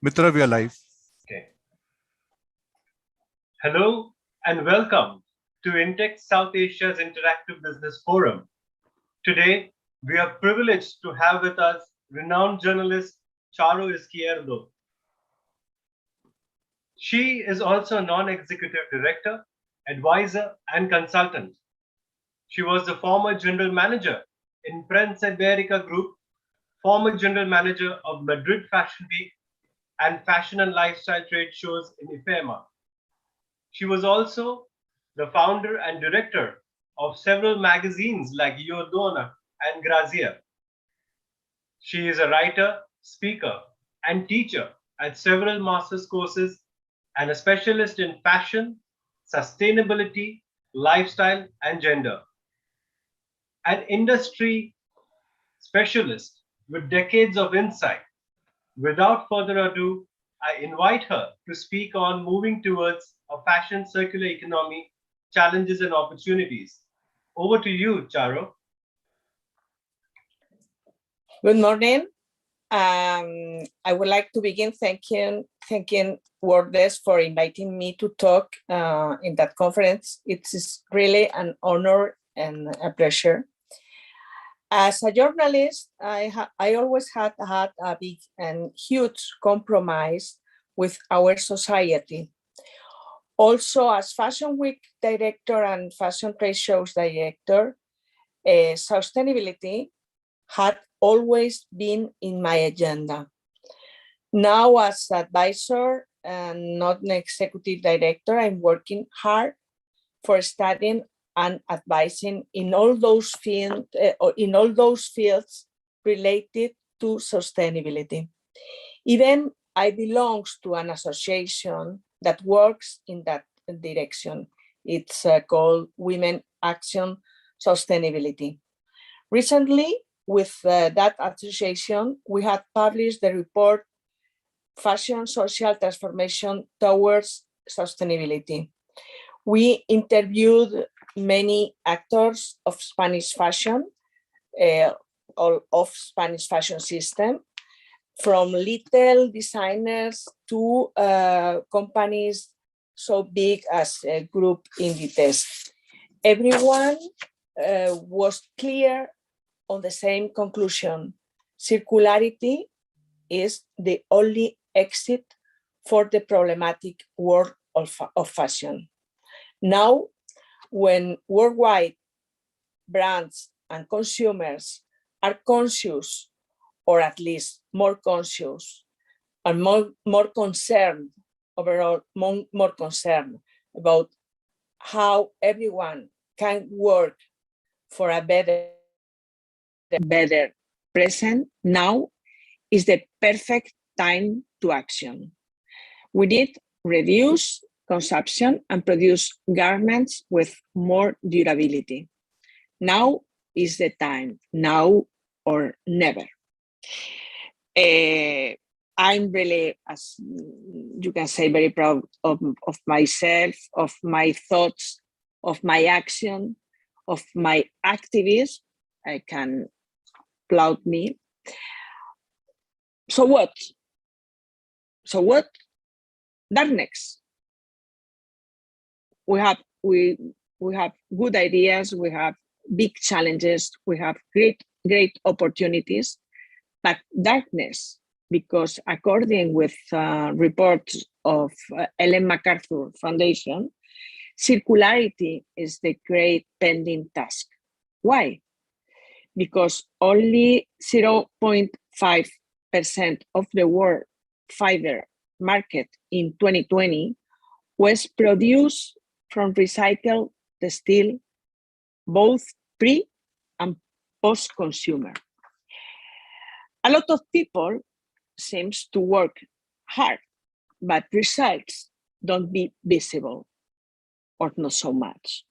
Mitra, we are live. Okay. Hello and welcome to Intech South Asia's Interactive Business Forum. Today, we are privileged to have with us renowned journalist Charo Izquierdo. She is also a non-executive director, advisor, and consultant. She was the former general manager in Prensa Ibérica Group, former general manager of Madrid Fashion Week, and fashion and lifestyle trade shows in IFEMA. She was also the founder and director of several magazines like Io Donna and Grazia. She is a writer, speaker, and teacher at several master's courses and a specialist in fashion, sustainability, lifestyle, and gender. An industry specialist with decades of insight. Without further ado, I invite her to speak on moving towards a fashion circular economy, challenges and opportunities. Over to you, Charo. Good morning. I would like to begin thanking WordDesk for inviting me to talk in that conference. It is really an honor and a pleasure. As a journalist, I always had a big and huge compromise with our society. Also, as Fashion Week director and fashion trade shows director, sustainability had always been in my agenda. Now, as advisor and not an executive director, I'm working hard for studying and advising in all those fields related to sustainability. Even I belong to an association that works in that direction. It's called Women Action Sustainability. Recently, with that association, we had published the report Fashion Social Transformation Towards Sustainability. We interviewed many actors of Spanish fashion, of Spanish fashion system, from little designers to companies so big as Group Inditex. Everyone was clear on the same conclusion. Circularity is the only exit for the problematic world of fashion. Now, when worldwide brands and consumers are conscious, or at least more conscious, and more concerned, overall, more concerned about how everyone can work for a better present, now is the perfect time to action. We need reduce consumption and produce garments with more durability. Now is the time, now or never. I'm really, as you can say, very proud of myself, of my thoughts, of my action, of my activism. I can applaud me. So what? That next. We have good ideas, we have big challenges, we have great opportunities, but darkness, because according with reports of Ellen MacArthur Foundation, circularity is the great pending task. Why? Because only 0.5% of the world fiber market in 2020 was produced from recycled steel, both pre and post-consumer. A lot of people seems to work hard, but results don't be visible, or not so much.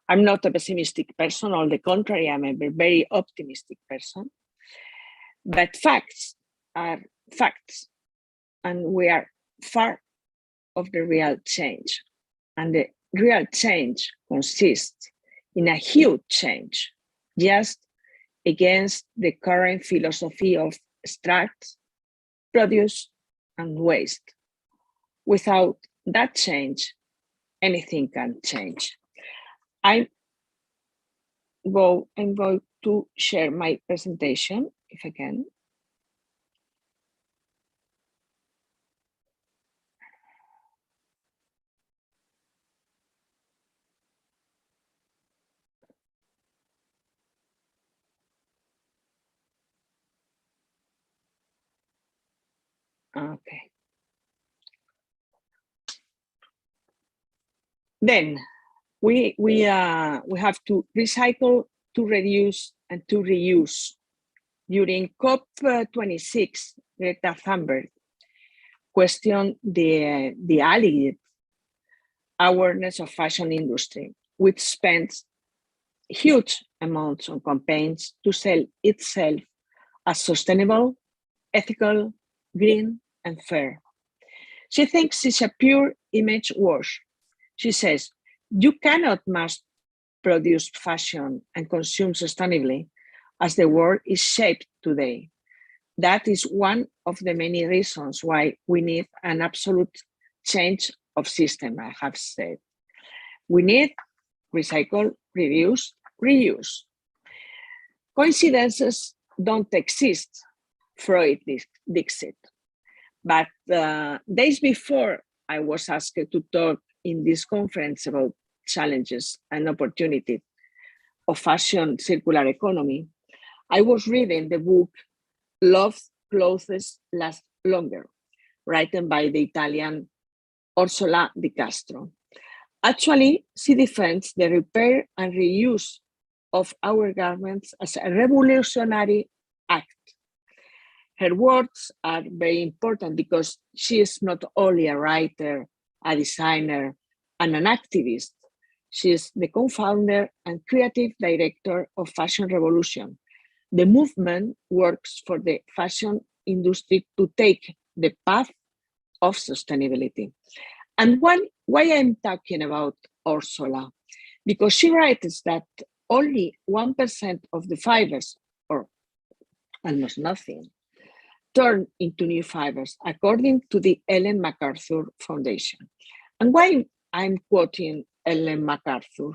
I'm not a pessimistic person, on the contrary, I'm a very optimistic person. But facts are facts, and we are far of the real change. And the real change consists in a huge change, just against the current philosophy of extract, produce, and waste. Without that change, anything can change. I'm going to share my presentation, if I can. Okay. Then we have to recycle, to reduce, and to reuse. During COP26, Greta Thunberg questioned the alleged awareness of fashion industry, which spends huge amounts on campaigns to sell itself as sustainable, ethical, green, and fair. She thinks it's a pure image wash. She says, you cannot mass produce fashion and consume sustainably as the world is shaped today. That is one of the many reasons why we need an absolute change of system, I have said. We need recycle, reduce, reuse. Coincidences don't exist, Freud dixit. But days before I was asked to talk in this conference about challenges and opportunities of fashion circular economy, I was reading the book Love Clothes Last Longer, written by the Italian Ursula Di Castro. Actually, she defends the repair and reuse of our garments as a revolutionary act. Her words are very important because she is not only a writer, a designer, and an activist. She is the co-founder and creative director of Fashion Revolution. The movement works for the fashion industry to take the path of sustainability. And why I'm talking about Ursula? Because she writes that only 1% of the fibers, or almost nothing, turn into new fibers, according to the Ellen MacArthur Foundation. And why I'm quoting Ellen MacArthur?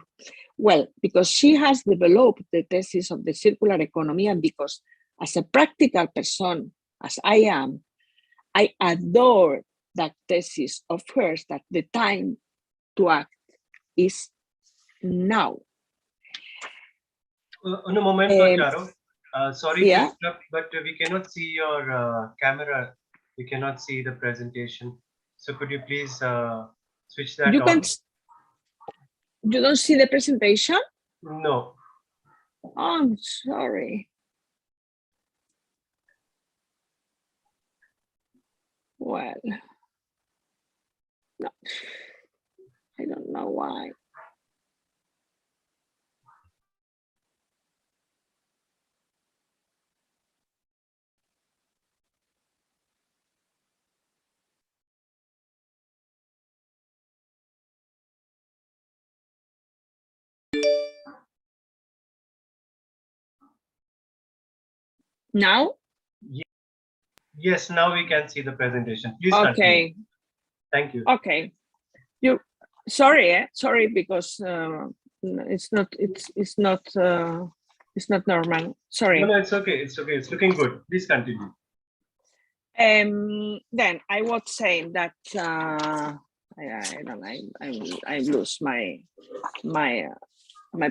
Well, because she has developed the thesis of the circular economy, and because as a practical person, as I am, I adore that thesis of hers that the time to act is now. Un momento, Charo. Sorry yeah? to interrupt, but we cannot see your camera. We cannot see the presentation. So could you please switch that on? You don't see the presentation? No. Oh, I'm sorry. Well, no, I don't know why. Now? Yes, now we can see the presentation. Please okay. continue. Thank you. Okay. You sorry, sorry, because it's not normal. Sorry. No, it's okay. It's okay. It's looking good. Please continue. Then I was saying that I lose my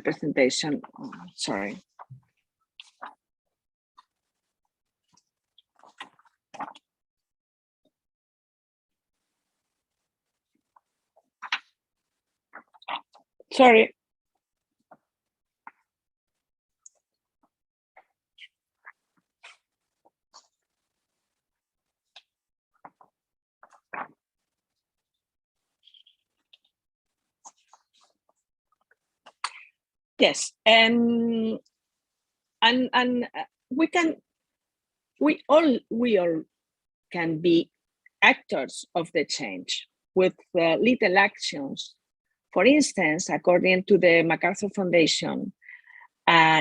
presentation. Sorry. Sorry. Yes, and we all can be actors of the change with little actions. For instance, according to the MacArthur Foundation,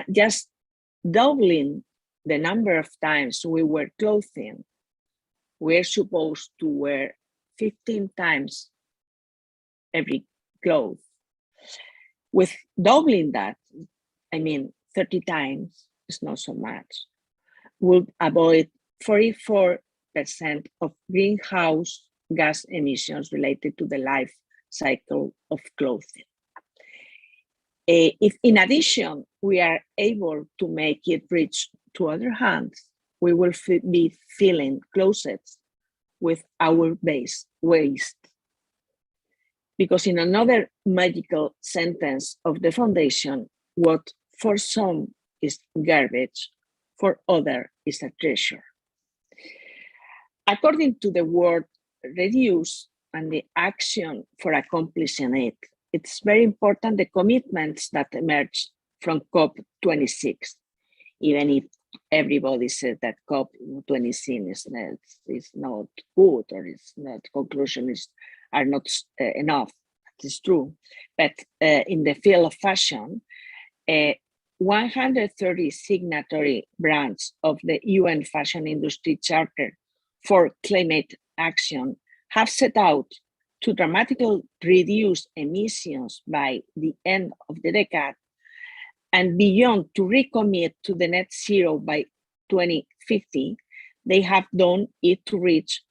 just doubling the number of times we wear clothing we're supposed to wear 15 times every clothes. With doubling that, I mean, 30 times is not so much, would avoid 44% of greenhouse gas emissions related to the life cycle of clothing. If in addition, we are able to make it reach to other hands, we will be filling closets with our base waste. Because in another magical sentence of the foundation, what for some is garbage, for other is a treasure. According to the word reduce and the action for accomplishing it, it's very important the commitments that emerge from COP26, even if everybody says that COP26 is not good or it's not conclusions are not enough. That is true. But in the field of fashion, 130 signatory brands of the UN Fashion Industry Charter for Climate Action have set out to dramatically reduce emissions by the end of the decade and beyond to recommit to the net zero by 2050. They have done it to reach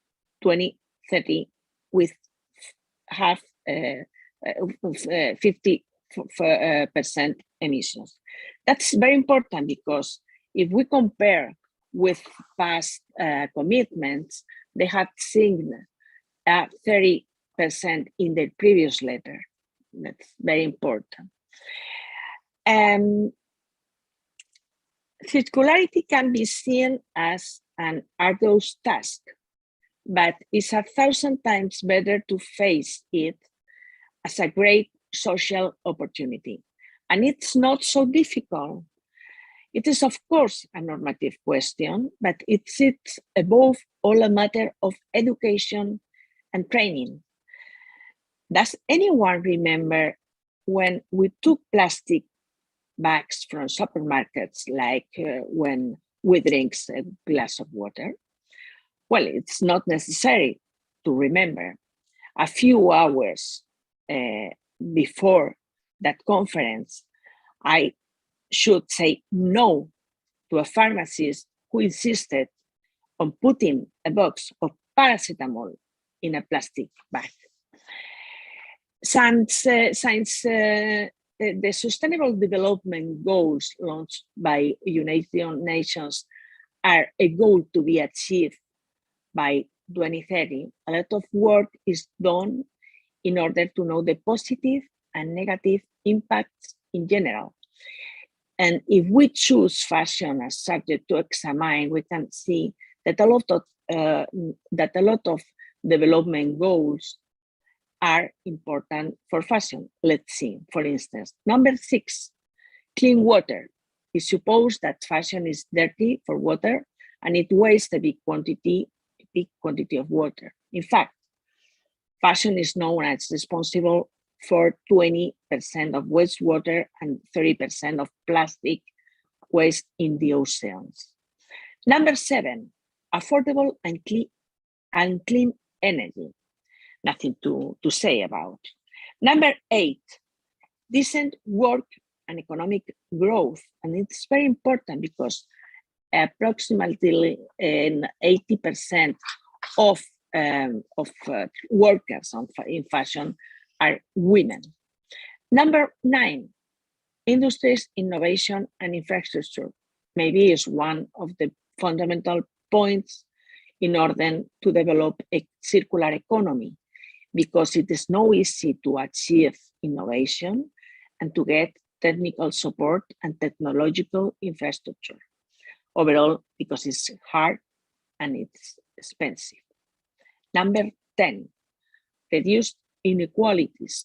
2030 with 50% emissions. That's very important because if we compare with past commitments, they have seen 30% in their previous letter. That's very important. Circularity can be seen as an arduous task, but it's 1,000 times better to face it as a great social opportunity. And it's not so difficult. It is, of course, a normative question, but it's above all a matter of education and training. Does anyone remember when we took plastic bags from supermarkets, like when we drink a glass of water? Well, it's not necessary to remember. A few hours before that conference, I should say no to a pharmacist who insisted on putting a box of paracetamol in a plastic bag. Since the Sustainable Development Goals launched by United Nations are a goal to be achieved by 2030, a lot of work is done in order to know the positive and negative impacts in general. And if we choose fashion as subject to examine, we can see that a lot of development goals are important for fashion. Let's see, for instance, number 6, clean water. It's supposed that fashion is dirty for water and it wastes a big quantity of water. In fact, fashion is known as responsible for 20% of wastewater and 30% of plastic waste in the oceans. Number 7, affordable and clean energy. Nothing to say about. Number 8, decent work and economic growth. And it's very important because approximately 80% of workers in fashion are women. Number 9, industries, innovation, and infrastructure. Maybe is one of the fundamental points in order to develop a circular economy, because it is not easy to achieve innovation and to get technical support and technological infrastructure. Overall, because it's hard and it's expensive. Number 10, reduce inequalities.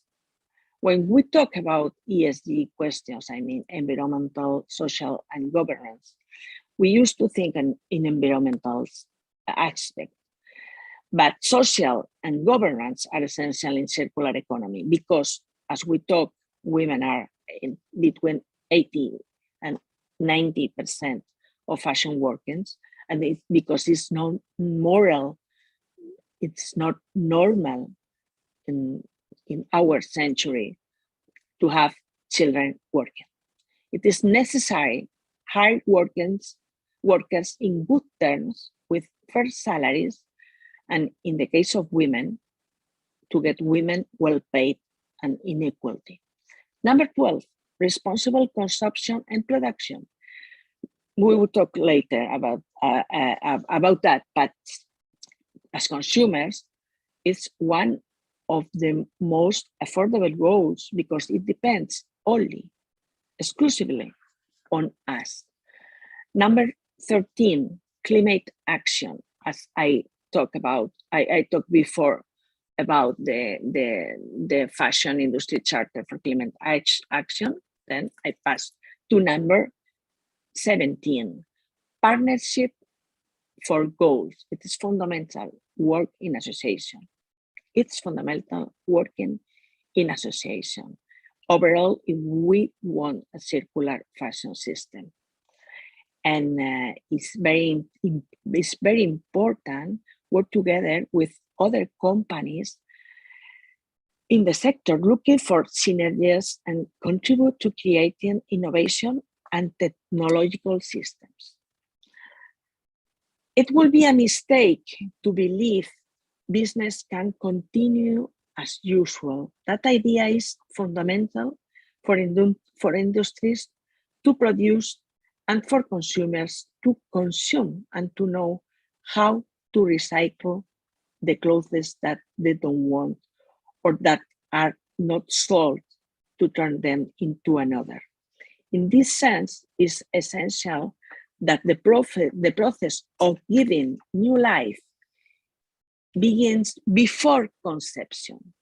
When we talk about ESG questions, I mean environmental, social, and governance, we used to think in environmental aspect, but social and governance are essential in circular economy because, as we talk, women are in between 80 and 90% of fashion workers, and because it's not moral it's not normal in our century to have children working. It is necessary hire workers in good terms with fair salaries, and in the case of women, to get women well paid and inequality. Number 12, responsible consumption and production. We will talk later about that, but as consumers, it's one of the most affordable goals because it depends only, exclusively on us. Number 13, climate action. As I talked talked before about the fashion industry charter for climate action. Then I pass to number 17, partnership for goals. It is fundamental work in association. It's fundamental working in association. Overall, if we want a circular fashion system, and it's very important work together with other companies in the sector looking for synergies and contribute to creating innovation and technological systems. It will be a mistake to believe business can continue as usual. That idea is fundamental for industries to produce and for consumers to consume and to know how to recycle the clothes that they don't want or that are not sold, to turn them into another. In this sense, it's essential that the process of giving new life begins before conception.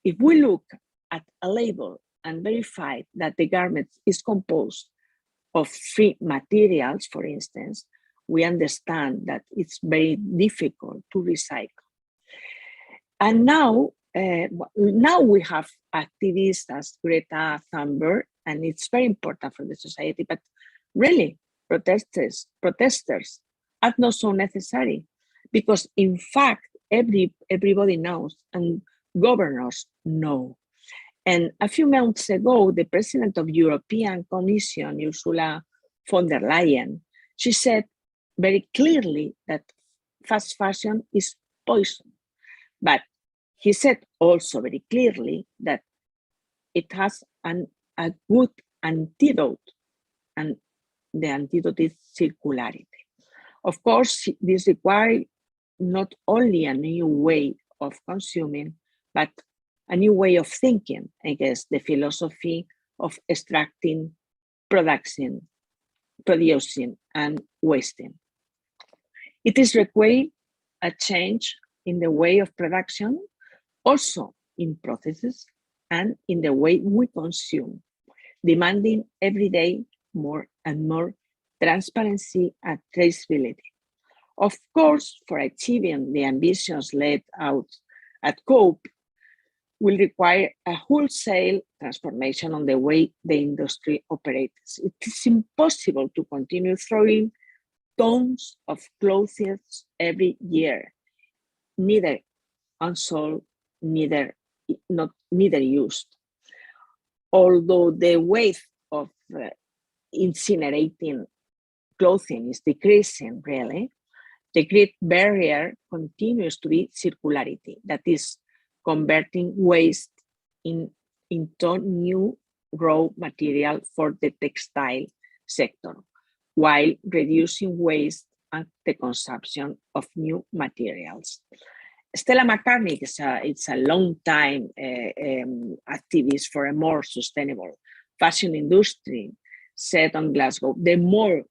If we look at a label and verify that the garment is composed of free materials, for instance, we understand that it's very difficult to recycle. And now we have activists as Greta Thunberg, and it's very important for the society, but really protesters are not so necessary, because in fact, everybody knows and governors know. And a few months ago, the president of European Commission, Ursula von der Leyen, she said very clearly that fast fashion is poison. But he said also very clearly that it has a good antidote, and the antidote is circularity. Of course, this requires not only a new way of consuming, but a new way of thinking, I guess, the philosophy of extracting, producing, and wasting. It is required a change in the way of production, also in processes and in the way we consume, demanding every day more and more transparency and traceability. Of course, for achieving the ambitions laid out at COPE, will require a wholesale transformation on the way the industry operates. It is impossible to continue throwing tons of clothes every year, neither unsold, neither used. Although the weight of incinerating clothing is decreasing, really, the great barrier continues to be circularity, that is, converting waste into new raw material for the textile sector, while reducing waste and the consumption of new materials. Stella McCartney it's a long time activist for a more sustainable fashion industry, said on Glasgow, the more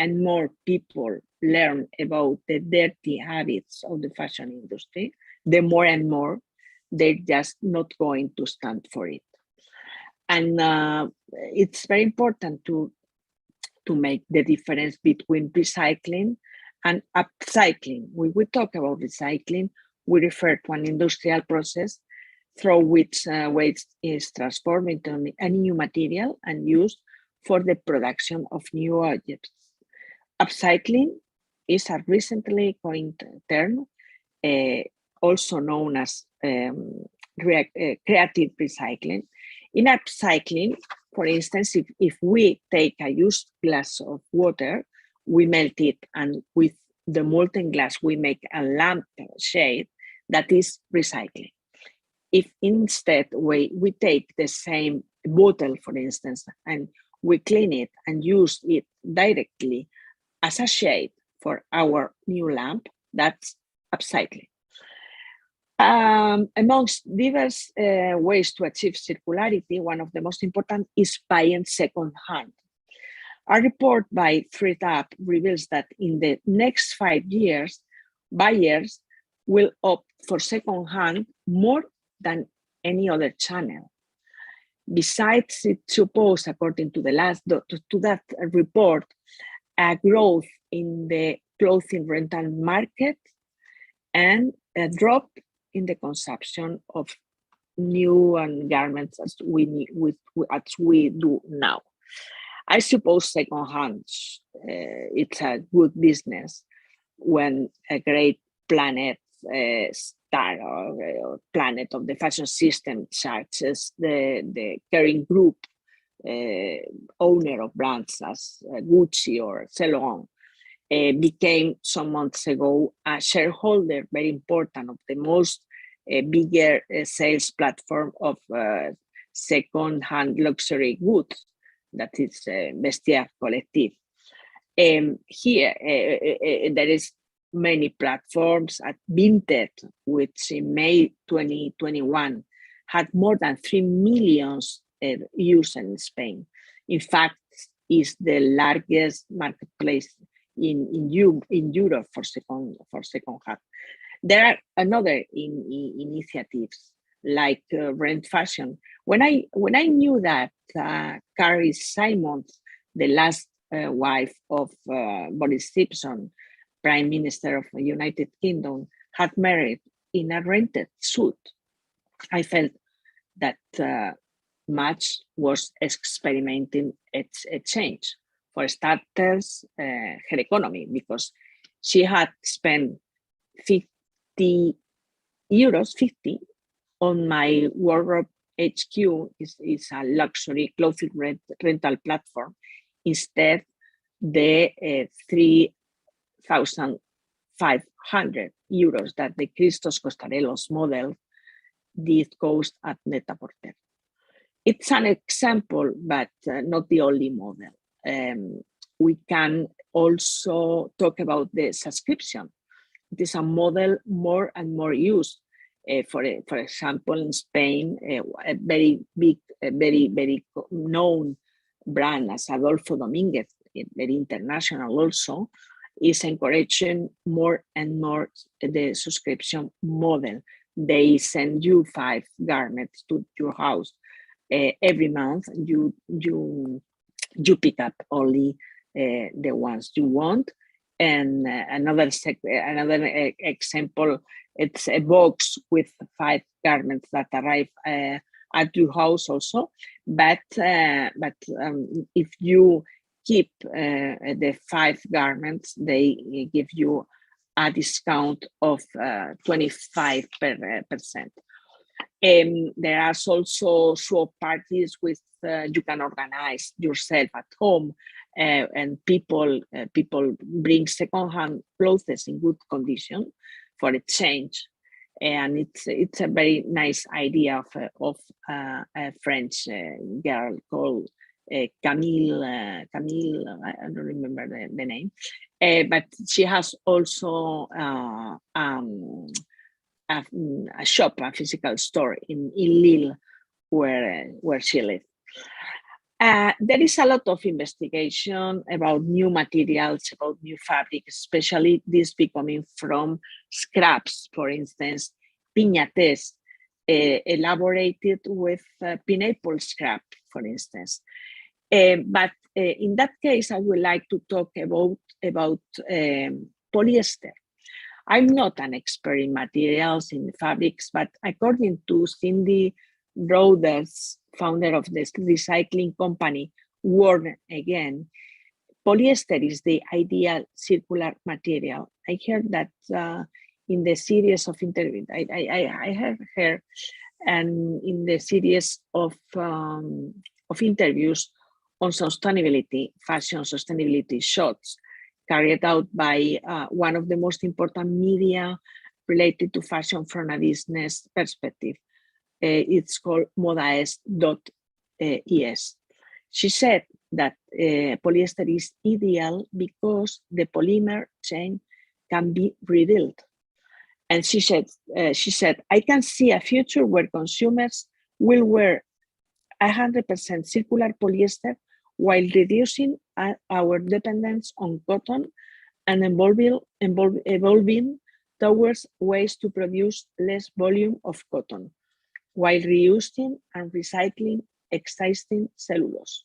and more people learn about the dirty habits of the fashion industry, the more and more they're just not going to stand for it. And it's very important to make the difference between recycling and upcycling. When we talk about recycling, we refer to an industrial process through which waste is transformed into a new material and used for the production of new objects. Upcycling is a recently coined term also known as creative recycling. In upcycling, for instance, if we take a used glass of water, we melt it, and with the molten glass, we make a lamp shade that is recycling. If instead we take the same bottle, for instance, and we clean it and use it directly as a shade for our new lamp, that's upcycling. Amongst diverse ways to achieve circularity, one of the most important is buying second-hand. A report by ThredUp reveals that in the next 5 years, buyers will opt for second-hand more than any other channel. Besides, it supposes, according to that report, a growth in the clothing rental market and a drop in the consumption of new garments as we do now. I suppose secondhand it's a good business when a great planet star or planet of the fashion system, such as the Kering Group, owner of brands as Gucci or Saint Laurent, became some months ago a shareholder, very important, of the most bigger sales platform of second-hand luxury goods, that is Vestiaire Collective. Here, there is many platforms at Vinted, which in May 2021 had more than 3 million users in Spain. In fact, is the largest marketplace in Europe for second-hand. There are another initiatives like Rent Fashion. When I knew that Carrie Simons, the last wife of Boris Johnson, Prime Minister of the United Kingdom, had married in a rented suit, I felt that much was experimenting a change. For starters, her economy, because she had spent 50 on My Wardrobe HQ, is a luxury clothing rental platform. Instead, the 3,500 euros that the Christos Costarellos model did cost at Net-a-Porter. It's an example, but not the only model. We can also talk about the subscription. It is a model more and more used. For example, in Spain, a very big, very known brand as Adolfo Dominguez, very international also, is encouraging more and more the subscription model. They send you 5 garments to your house every month. You pick up only the ones you want. And another example, it's a box with 5 garments that arrive at your house also. But if you keep the 5 garments, they give you a discount of 25%. There are also swap parties with you can organize yourself at home, and people bring secondhand clothes in good condition for exchange, and it's a very nice idea of a French girl called Camille. I don't remember the name, but she has also a shop, a physical store in Lille, where she lives. There is a lot of investigation about new materials, about new fabrics, especially this becoming from scraps. For instance, piñates elaborated with pineapple scrap, for instance. But in that case, I would like to talk about polyester. I'm not an expert in materials, in fabrics, but according to Cindy Roders, founder of the recycling company Worn Again, polyester is the ideal circular material. I heard that in the series of interviews. I have her, and in the series of interviews on sustainability, fashion sustainability shots carried out by one of the most important media related to fashion from a business perspective. It's called modaes.es. She said that polyester is ideal because the polymer chain can be rebuilt. And she said, I can see a future where consumers will wear 100% circular polyester while reducing our dependence on cotton and evolving towards ways to produce less volume of cotton, while reusing and recycling existing cellulose.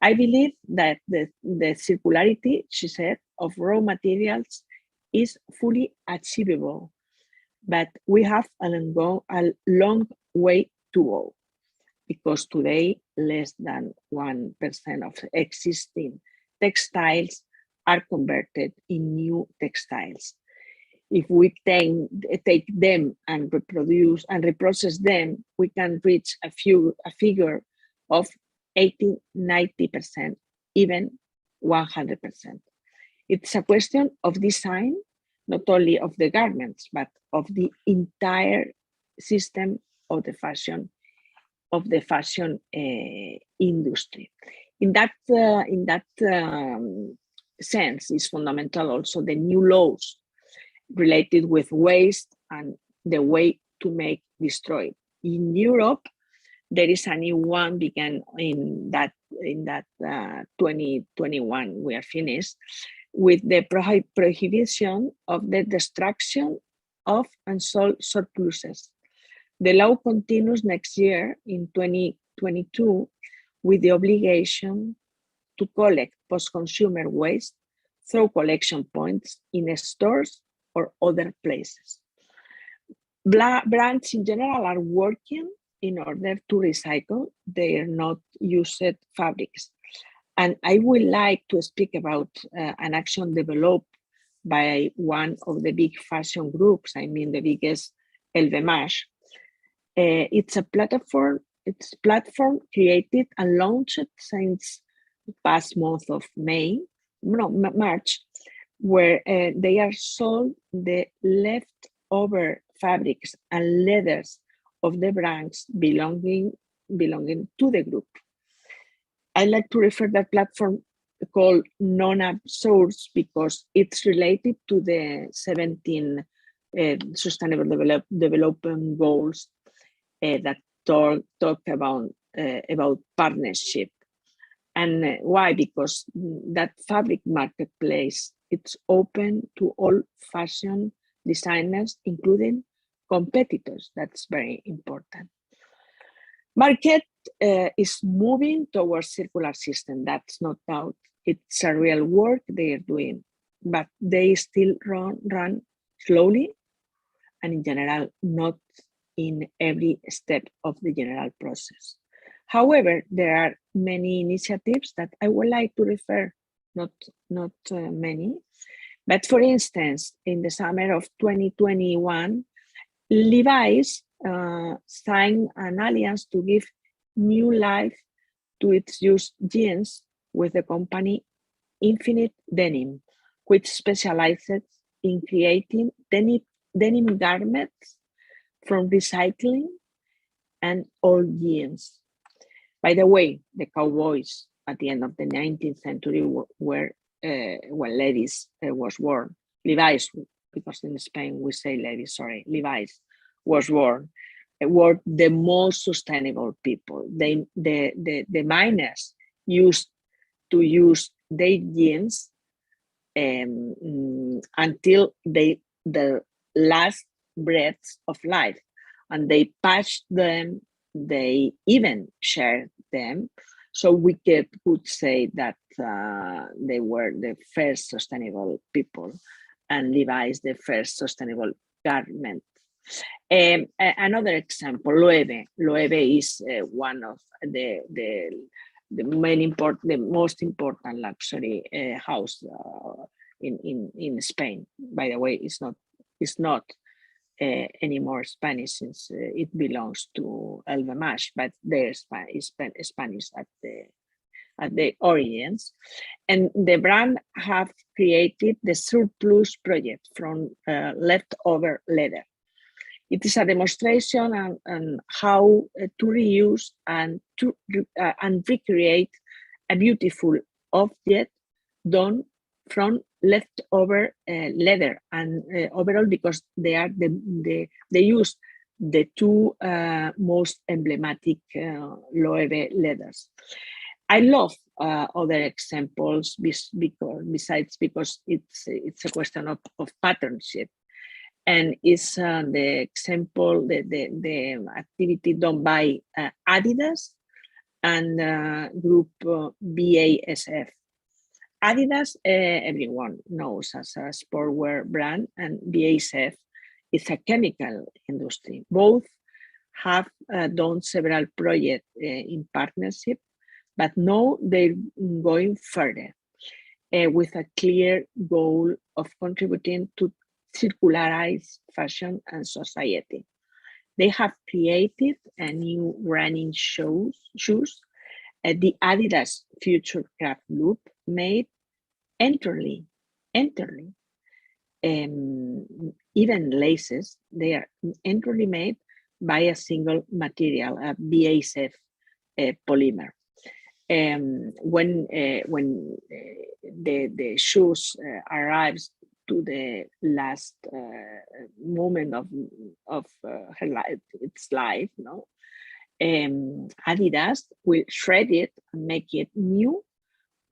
I believe that the circularity, she said, of raw materials is fully achievable, but we have a long way to go, because today less than 1% of existing textiles are converted in new textiles. If we take them and reproduce and reprocess them, we can reach a figure of 80, 90%, even 100%. It's a question of design, not only of the garments, but of the entire system of the fashion industry. In that sense, is fundamental also the new laws related with waste and the way to make destroy. In Europe, there is a new one began in that 2021. We are finished with the prohibition of the destruction of unsold surpluses. The law continues next year in 2022 with the obligation to collect post-consumer waste through collection points in stores or other places. Brands in general are working in order to recycle their not used fabrics. And I would like to speak about an action developed by one of the big fashion groups, I mean the biggest, LVMH. It's a platform created and launched since the past month of March, where they are sold the leftover fabrics and leathers of the brands belonging to the group. I like to refer that platform called non-absorbs because it's related to the 17 Sustainable Development Goals that talk about partnership. And why? Because that fabric marketplace, it's open to all fashion designers, including competitors. That's very important. Market is moving towards circular system. That's not doubt. It's a real work they are doing, but they still run slowly and in general, not in every step of the general process. However, there are many initiatives that I would like to refer, not many, but for instance, in the summer of 2021, Levi's signed an alliance to give new life to its used jeans with the company Infinite Denim, which specializes in creating denim garments from recycling and old jeans. By the way, the cowboys at the end of the 19th century were when Levi's was born. Levi's, because in Spain we say Levi's, sorry, Levi's was born, were the most sustainable people. The miners used to use their jeans until the last breaths of life, and they patched them, they even shared them. So we could say that they were the first sustainable people, and Levi's the first sustainable garment. Another example, Loewe. Loewe is one of the most important luxury house in Spain. By the way, it's not is not anymore Spanish, since it belongs to El Vamash, but there's Spanish at the origins. And the brand have created the Surplus project from leftover leather. It is a demonstration on how to reuse and recreate a beautiful object done from leftover leather, and overall, because they use the two most emblematic Loewe leathers. I love other examples because it's a question of patternship, and it's the example, the activity done by Adidas and group BASF. Adidas, everyone knows as a sportwear brand, and BASF is a chemical industry. Both have done several projects in partnership, but now they're going further with a clear goal of contributing to circularize fashion and society. They have created a new running shoes, the Adidas Future Craft Loop, made entirely, even laces, they are entirely made by a single material, a BASF polymer. When the shoes arrives to the last moment of its life, no, Adidas will shred it and make it new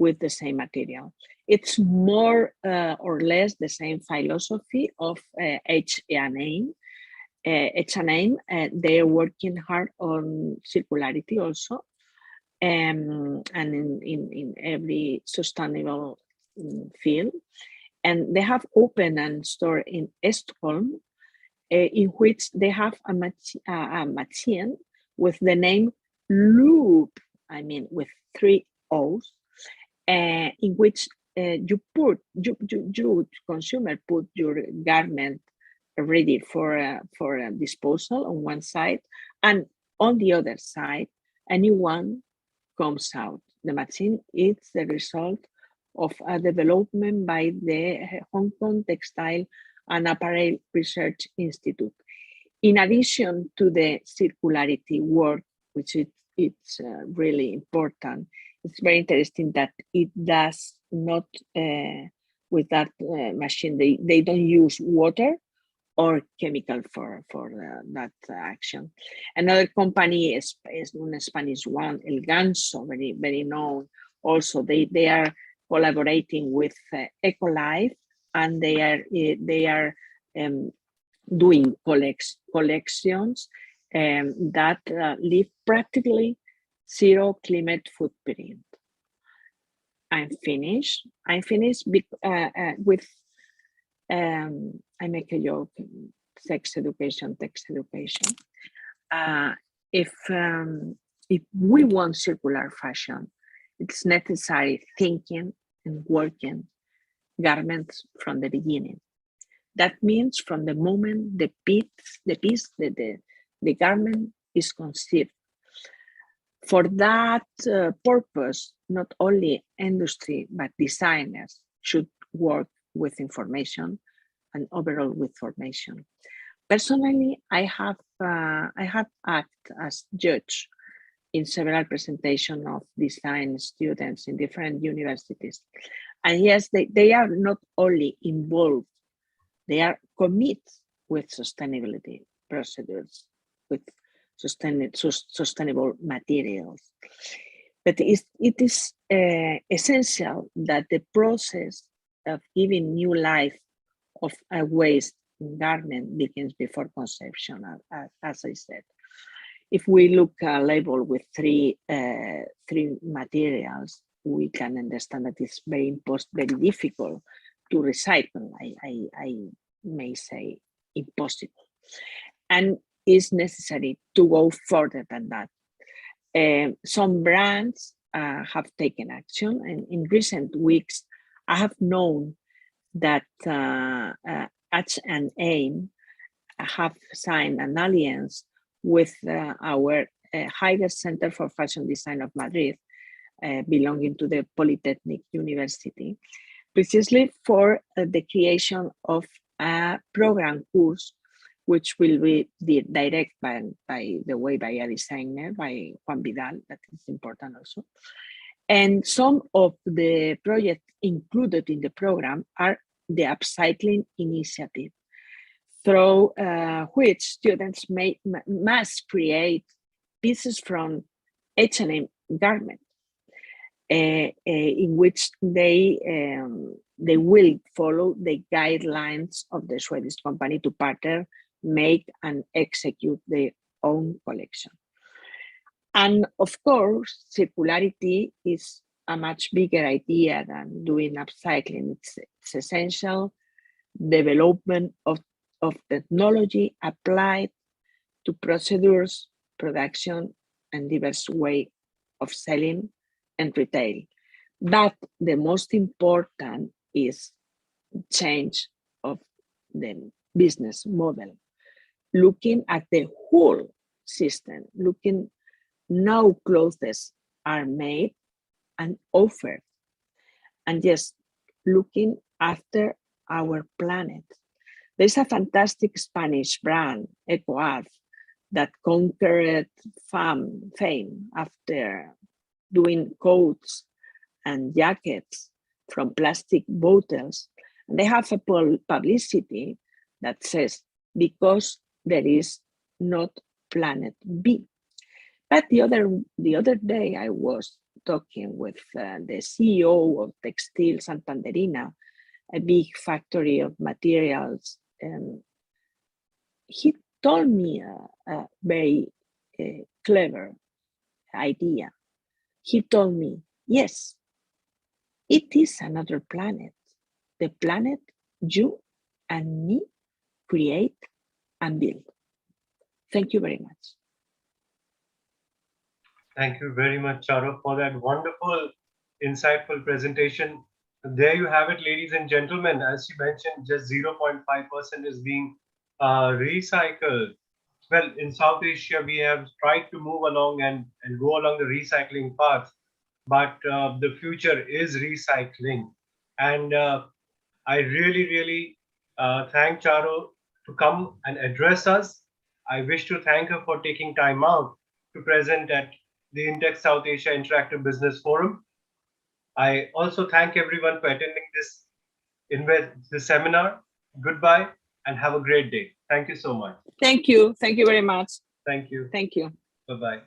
with the same material. It's more or less the same philosophy of H&M. They're working hard on circularity also, and in every sustainable field. And they have opened a store in Stockholm, in which they have a machine with the name Loop, I mean with 3 O's, in which you consumer put your garment ready for disposal on one side, and on the other side, a new one comes out. The machine is the result of a development by the Hong Kong Textile and Apparel Research Institute. In addition to the circularity work, which it's really important, it's very interesting that it does not, with that machine, they don't use water or chemical for that action. Another company is a Spanish one, El Ganso, very, very known. Also, they are collaborating with Ecolife, and they are doing collections that leave practically zero climate footprint. I'm finished with, I make a joke, text education. If we want circular fashion, it's necessary thinking and working garments from the beginning. That means from the moment the garment is conceived. For that purpose, not only industry, but designers should work with information and overall with formation. Personally, I have acted as judge in several presentations of design students in different universities. And yes, they are not only involved, they are committed with sustainability procedures, with sustainable materials. But it is essential that the process of giving new life of a waste garment begins before conception, as I said. If we look a label with three materials, we can understand that it's very difficult to recycle. I may say impossible, and it's necessary to go further than that. Some brands have taken action, and in recent weeks, I have known that H&M have signed an alliance with our Higher Center for Fashion Design of Madrid, belonging to the Polytechnic University, precisely for the creation of a program course, which will be directed by a designer, by Juan Vidal. That is important also. And some of the projects included in the program are the Upcycling initiative, through which students must create pieces from H&M garments, in which they will follow the guidelines of the Swedish company to pattern, make, and execute their own collection. And of course, circularity is a much bigger idea than doing upcycling. It's essential development of technology applied to procedures, production, and diverse way of selling and retail. But the most important is change of the business model, looking at the whole system, looking how clothes are made and offered, and just looking after our planet. There's a fantastic Spanish brand, EcoArth, that conquered fame after doing coats and jackets from plastic bottles. And they have a publicity that says, because there is not planet B. But the other day I was talking with the CEO of Textil Santanderina, a big factory of materials, and he told me a very clever idea. He told me, yes, it is another planet, the planet you and me create and build. Thank you very much. Thank you very much, Charo, for that wonderful, insightful presentation. There you have it, ladies and gentlemen. As you mentioned, just 0.5% is being recycled. Well, in South Asia, we have tried to move along and go along the recycling path, but the future is recycling. And I really thank Charo to come and address us. I wish to thank her for taking time out to present at the Intex South Asia Interactive Business Forum. I also thank everyone for attending this seminar. Goodbye and have a great day. Thank you so much. Thank you. Thank you very much. Thank you. Thank you. Bye-bye.